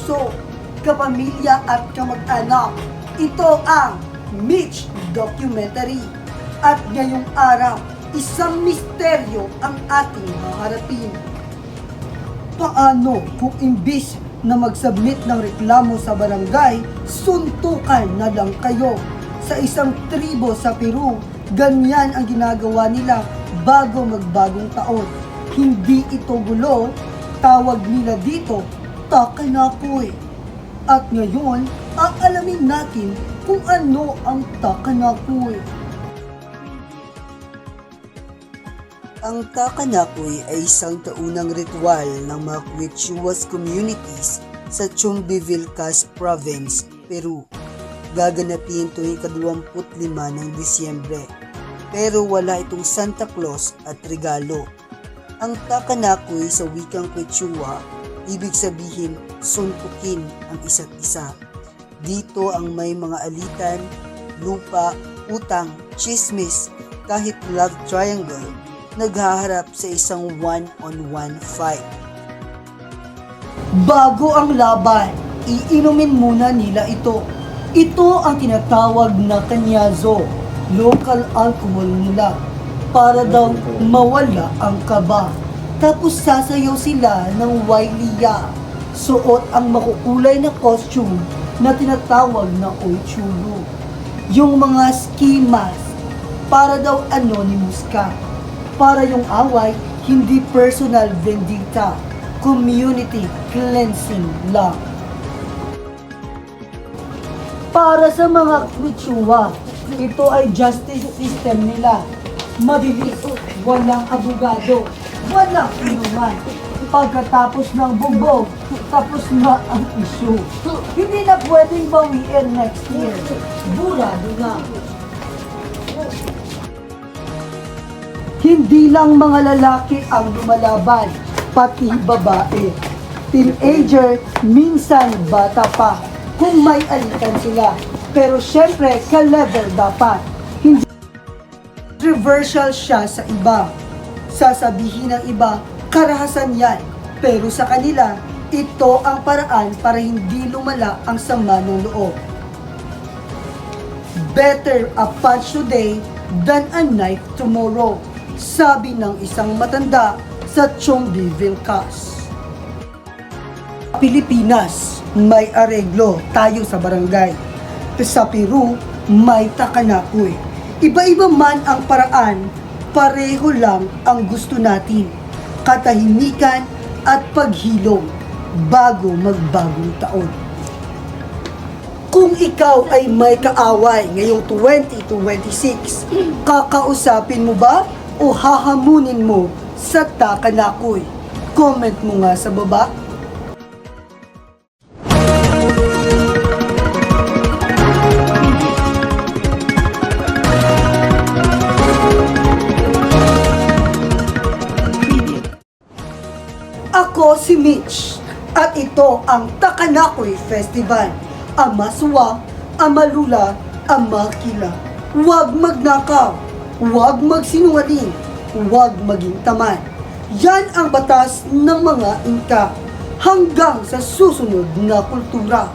kapuso, kapamilya at kamag-anak. Ito ang Mitch Documentary. At ngayong araw, isang misteryo ang ating haharapin. Paano kung imbis na mag-submit ng reklamo sa barangay, suntukan na lang kayo? Sa isang tribo sa Peru, ganyan ang ginagawa nila bago magbagong taon. Hindi ito gulo, tawag nila dito, takanakoy. At ngayon, aalamin natin kung ano ang takanakoy. Ang takanakoy ay isang taunang ritual ng mga Quechuas communities sa Chumbivilcas Province, Peru. Gaganapin tuwing ika-25 ng Disyembre, pero wala itong Santa Claus at regalo. Ang takanakoy sa wikang Quechua, ibig sabihin suntukin ang isa't isa. Dito ang may mga alitan, lupa, utang, chismis, kahit love triangle, naghaharap sa isang one-on-one fight. Bago ang laban, iinumin muna nila ito. Ito ang tinatawag na kanyazo, local alcohol nila, para daw mawala ang kaba. Tapos sasayaw sila ng wailiya, suot ang makukulay na costume na tinatawag na oichulu. Yung mga ski mask, para daw anonymous ka. Para yung away, hindi personal vendetta, community cleansing lang. Para sa mga Quechua, ito ay justice system nila. Mabilis, walang abogado, walang inuman. Pagkatapos ng bugbog, tapos na ang issue. Hindi na pwedeng bawiin next year. Burado na. Hindi lang mga lalaki ang lumalaban, pati babae. Teenager, minsan bata pa, kung may alitan sila. Pero syempre, ka-level dapat. Hindi controversial siya sa iba. Sasabihin ng iba, karahasan yan. Pero sa kanila, ito ang paraan para hindi lumala ang sama ng loob. Better a punch today than a knife tomorrow, sabi ng isang matanda sa Chumbivilcas. Pilipinas, may areglo tayo sa barangay. Sa Peru, may takanakoy. Iba-iba man ang paraan, pareho lang ang gusto natin. Katahimikan at paghilom bago magbagong taon. Kung ikaw ay may kaaway ngayong 2026, kakausapin mo ba o hahamunin mo sa takanakoy? Comment mo nga sa baba. Ako si Mitch at ito ang Takanakoy Festival. Amaswa, amalula, amakila. Huwag magnakaw, huwag magsinungaling, huwag maging tamad. Yan ang batas ng mga Inka hanggang sa susunod na kultura.